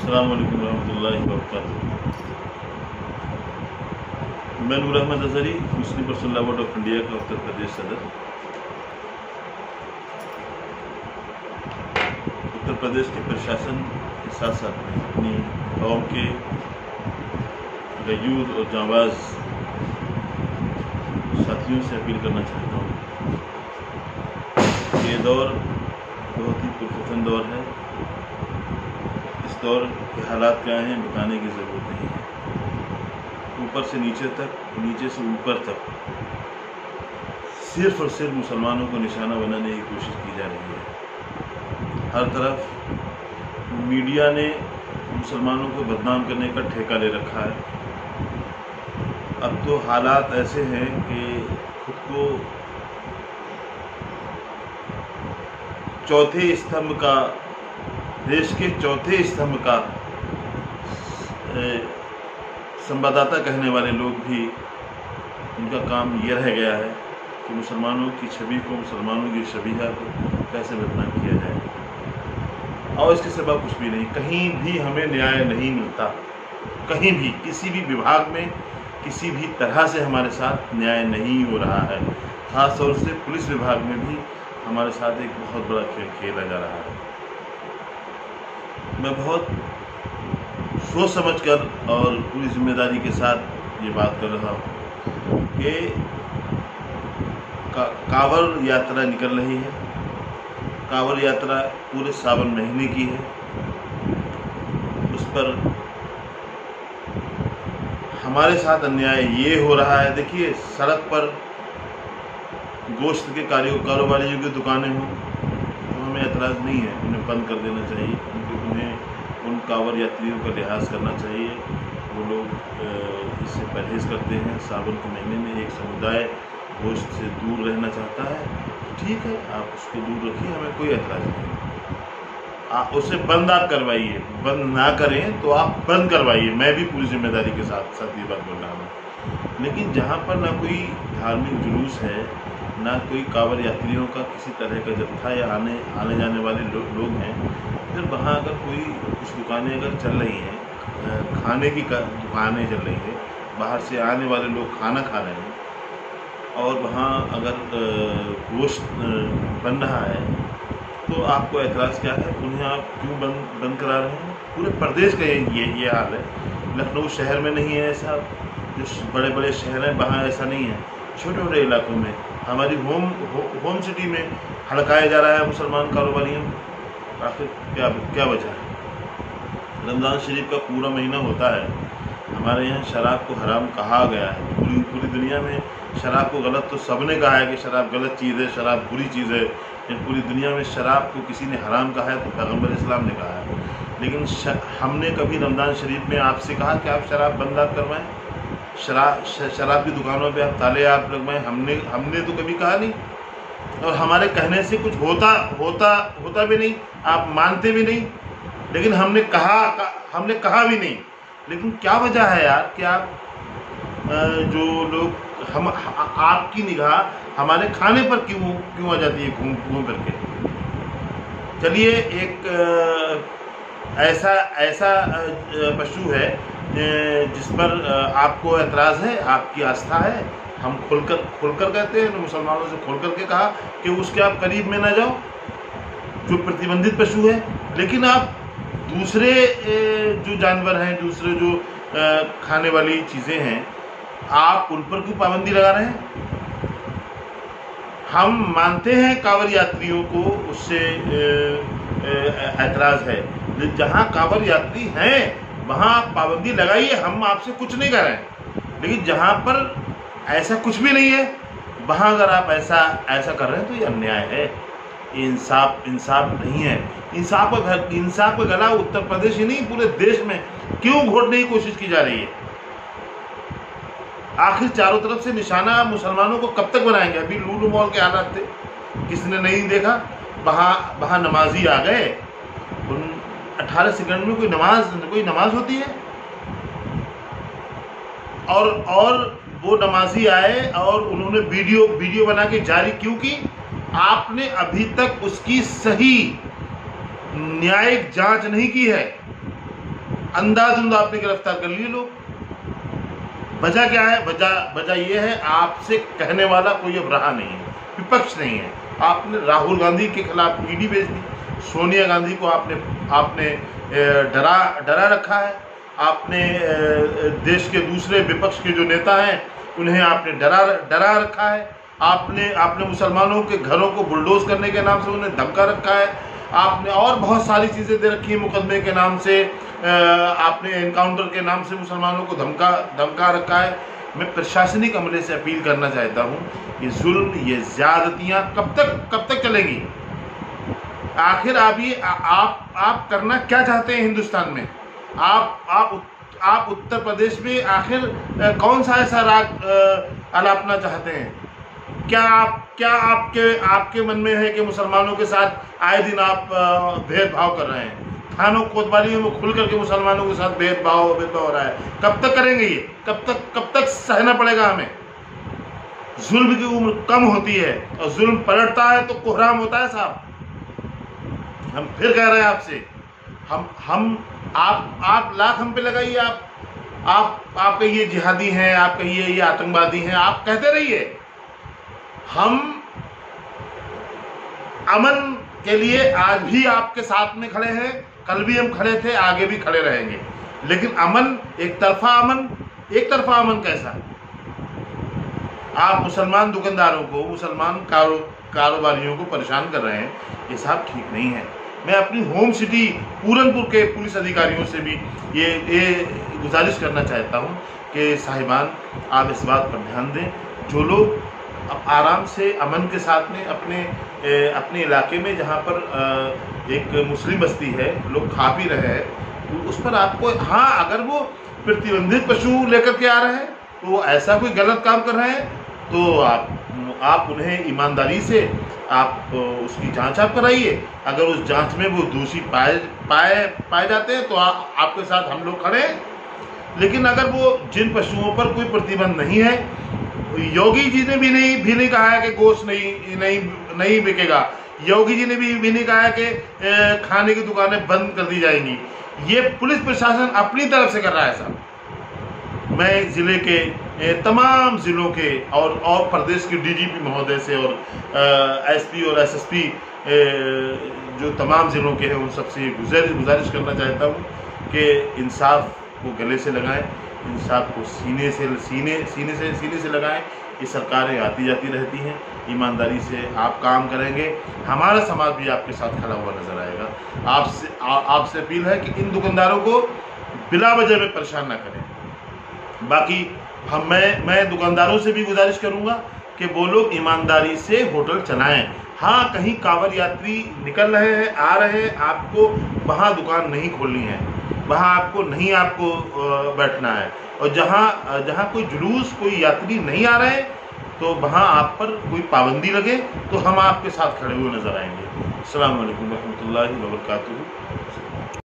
अस्सलाम वालेकुम रहमतुल्लाहि वबरकातुहू। मैं Noor Ahmad Azhari, Muslim personal law board of India का उत्तर प्रदेश सदर। उत्तर प्रदेश के प्रशासन के साथ साथ में अपनी कौम के गयूर और जांबाज साथियों से अपील करना चाहता हूँ। ये दौर बहुत ही पुरफतन दौर है। इस दौर के हालात क्या हैं बताने की ज़रूरत नहीं है। ऊपर से नीचे तक, नीचे से ऊपर तक सिर्फ और सिर्फ मुसलमानों को निशाना बनाने की कोशिश की जा रही है। हर तरफ मीडिया ने मुसलमानों को बदनाम करने का ठेका ले रखा है। अब तो हालात ऐसे हैं कि खुद को चौथे स्तंभ का, देश के चौथे स्तंभ का संवाददाता कहने वाले लोग भी, उनका काम ये रह गया है कि मुसलमानों की छवि को, मुसलमानों की शबीहा को कैसे बदनाम किया जाए। और इसके सिवा कुछ भी नहीं। कहीं भी हमें न्याय नहीं मिलता, कहीं भी, किसी भी विभाग में, किसी भी तरह से हमारे साथ न्याय नहीं हो रहा है। ख़ास तौर से पुलिस विभाग में भी हमारे साथ एक बहुत बड़ा खेल खेला जा रहा है। मैं बहुत सोच समझकर और पूरी जिम्मेदारी के साथ ये बात कर रहा हूँ कि कांवड़ यात्रा निकल रही है। कांवड़ यात्रा पूरे सावन महीने की है। उस पर हमारे साथ अन्याय ये हो रहा है। देखिए, सड़क पर गोश्त के कारोबारियों की दुकानें हों तो हमें एतराज़ नहीं है, उन्हें बंद कर देना चाहिए। उन्हें उन कांवड़ यात्रियों का लिहाज करना चाहिए। वो लोग इससे परहेज़ करते हैं। सावन के महीने में एक समुदाय गोश्त से दूर रहना चाहता है, ठीक है, आप उसको दूर रखिए, हमें कोई एतराज़ नहीं। उसे बंद आप करवाइए, बंद ना करें तो आप बंद करवाइए। मैं भी पूरी जिम्मेदारी के साथ साथ ये बात बोल रहा हूँ। लेकिन जहाँ पर ना कोई धार्मिक जुलूस है, ना कोई कांवड़ यात्रियों का किसी तरह का जत्था या आने जाने वाले लोग हैं, फिर वहाँ अगर कोई कुछ दुकानें अगर चल रही हैं, खाने की दुकानें चल रही हैं, बाहर से आने वाले लोग खाना खा रहे हैं और वहाँ अगर गोश्त बन रहा है, तो आपको एतराज़ क्या है? उन्हें आप क्यों बंद करा रहे हैं? पूरे प्रदेश का ये हाल है। लखनऊ शहर में नहीं है ऐसा, जो बड़े बड़े शहर हैं वहाँ ऐसा नहीं है। छोटे छोटे इलाकों में, हमारी होम सिटी में हड़काया जा रहा है मुसलमान कारोबारियों को। आखिर क्या वजह है? रमज़ान शरीफ का पूरा महीना होता है। हमारे यहाँ शराब को हराम कहा गया है। पूरी दुनिया में शराब को गलत तो सबने कहा है कि शराब गलत चीज़ है, शराब बुरी चीज़ है। पूरी दुनिया में शराब को किसी ने हराम कहा है तो पैगम्बर इस्लाम ने कहा है। लेकिन हमने कभी रमज़ान शरीफ में आपसे कहा कि आप शराब बंद आप करवाएं, शराब की दुकानों पे आप ताले आप लगवाएं? हमने तो कभी कहा नहीं। और हमारे कहने से कुछ होता भी नहीं, आप मानते भी नहीं। लेकिन हमने कहा भी नहीं। लेकिन क्या वजह है यार कि आप जो लोग आपकी निगाह हमारे खाने पर क्यों आ जाती है घूम करके? चलिए, एक ऐसा पशु है जिस पर आपको एतराज़ है, आपकी आस्था है। हम खोलकर कहते हैं, मुसलमानों से खोलकर के कहा कि उसके आप करीब में ना जाओ, जो प्रतिबंधित पशु है। लेकिन आप दूसरे जो जानवर हैं, दूसरे जो खाने वाली चीज़ें हैं, आप उन पर क्यों पाबंदी लगा रहे हैं? हम मानते हैं कांवड़ यात्रियों को उससे एतराज़ है। जहाँ कांवड़ यात्री हैं वहाँ आप पाबंदी लगाइए, हम आपसे कुछ नहीं कर रहे हैं। लेकिन जहाँ पर ऐसा कुछ भी नहीं है, वहाँ अगर आप ऐसा कर रहे हैं तो ये अन्याय है, इंसाफ नहीं है। इंसाफ का गला उत्तर प्रदेश ही नहीं, पूरे देश में क्यों घोटने की कोशिश की जा रही है? आखिर चारों तरफ से निशाना मुसलमानों को कब तक बनाएंगे? अभी लूलू मॉल के हालात थे, किसने नहीं देखा? वहाँ नमाजी आ गए, उन 18 सेकंड में कोई नमाज होती है? और वो नमाजी आए और उन्होंने वीडियो बना के जारी क्यों की? आपने अभी तक उसकी सही न्यायिक जांच नहीं की है। अंधाधुंध आपने गिरफ्तार कर लिए लोग। वजह क्या है? वजह ये है, आपसे कहने वाला कोई अब रहा नहीं है, विपक्ष नहीं है। आपने राहुल गांधी के खिलाफ ईडी भेज दी, सोनिया गांधी को आपने डरा रखा है, आपने देश के दूसरे विपक्ष के जो नेता हैं उन्हें आपने डरा रखा है, आपने मुसलमानों के घरों को बुलडोज करने के नाम से उन्हें धमका रखा है, आपने और बहुत सारी चीज़ें दे रखी है मुकदमे के नाम से, आपने एनकाउंटर के नाम से मुसलमानों को धमका रखा है। मैं प्रशासनिक अमले से अपील करना चाहता हूँ, ये जुल्म, ये ज्यादतियाँ कब तक चलेंगी? आखिर आप करना क्या चाहते हैं हिंदुस्तान में? आप उत्तर प्रदेश में आखिर कौन सा ऐसा राग अलापना चाहते हैं? क्या आपके मन में है कि मुसलमानों के साथ आए दिन आप भेदभाव कर रहे हैं? थानों कोतवालियों में खुल करके मुसलमानों के साथ भेदभाव हो रहा है। कब तक करेंगे ये? कब तक सहना पड़ेगा हमें? जुल्म की उम्र कम होती है और जुल्म पलटता है तो कोहराम होता है साहब। हम फिर कह रहे हैं आपसे, आप लाख हम पे लगाइए, आप कहिए जिहादी हैं, आप कहिए ये आतंकवादी हैं, आप कहते रहिए। हम अमन के लिए आज भी आपके साथ में खड़े हैं, कल भी हम खड़े थे, आगे भी खड़े रहेंगे। लेकिन अमन, एक तरफा अमन कैसा? आप मुसलमान दुकानदारों को, मुसलमान कारोबारियों को परेशान कर रहे हैं, ये साहब ठीक नहीं है। मैं अपनी होम सिटी पूरनपुर के पुलिस अधिकारियों से भी ये गुजारिश करना चाहता हूँ कि साहिबान, आप इस बात पर ध्यान दें। जो लोग अब आराम से अमन के साथ में अपने इलाके में, जहाँ पर एक मुस्लिम बस्ती है, लोग खा पी रहे हैं, उस पर आपको, हाँ, अगर वो प्रतिबंधित पशु लेकर के आ रहे हैं, तो ऐसा कोई गलत काम कर रहे हैं, तो आप उन्हें ईमानदारी से आप उसकी जांच आप कराइए। अगर उस जांच में वो दोषी पाए जाते हैं तो आपके साथ हम लोग खड़े हैं। लेकिन अगर वो जिन पशुओं पर कोई प्रतिबंध नहीं है, योगी जी ने भी नहीं कहा है कि गोश्त नहीं बिकेगा, योगी जी ने भी नहीं कहा है कि खाने की दुकानें बंद कर दी जाएंगी। ये पुलिस प्रशासन अपनी तरफ से कर रहा है साहब। मैं ज़िले के तमाम ज़िलों के और प्रदेश के डीजीपी महोदय से और एसपी और एसएसपी जो तमाम ज़िलों के हैं उन सबसे गुजारिश करना चाहता हूँ कि इंसाफ को गले से लगाएं, इंसाफ को सीने से लगाएं। ये सरकारें आती जाती रहती हैं, ईमानदारी से आप काम करेंगे, हमारा समाज भी आपके साथ खड़ा हुआ नजर आएगा। आपसे अपील है कि इन दुकानदारों को बिला वजह में परेशान ना करें। बाकी मैं दुकानदारों से भी गुजारिश करूंगा कि वो लोग ईमानदारी से होटल चलाएं। हाँ, कहीं कांवड़ यात्री निकल रहे हैं, आ रहे हैं, आपको वहाँ दुकान नहीं खोलनी है, वहाँ आपको बैठना है। और जहाँ कोई जुलूस, कोई यात्री नहीं आ रहे तो वहाँ आप पर कोई पाबंदी लगे तो हम आपके साथ खड़े हुए नजर आएंगे। अस्सलाम वालेकुम रहमतुल्लाहि व बरकातुहू।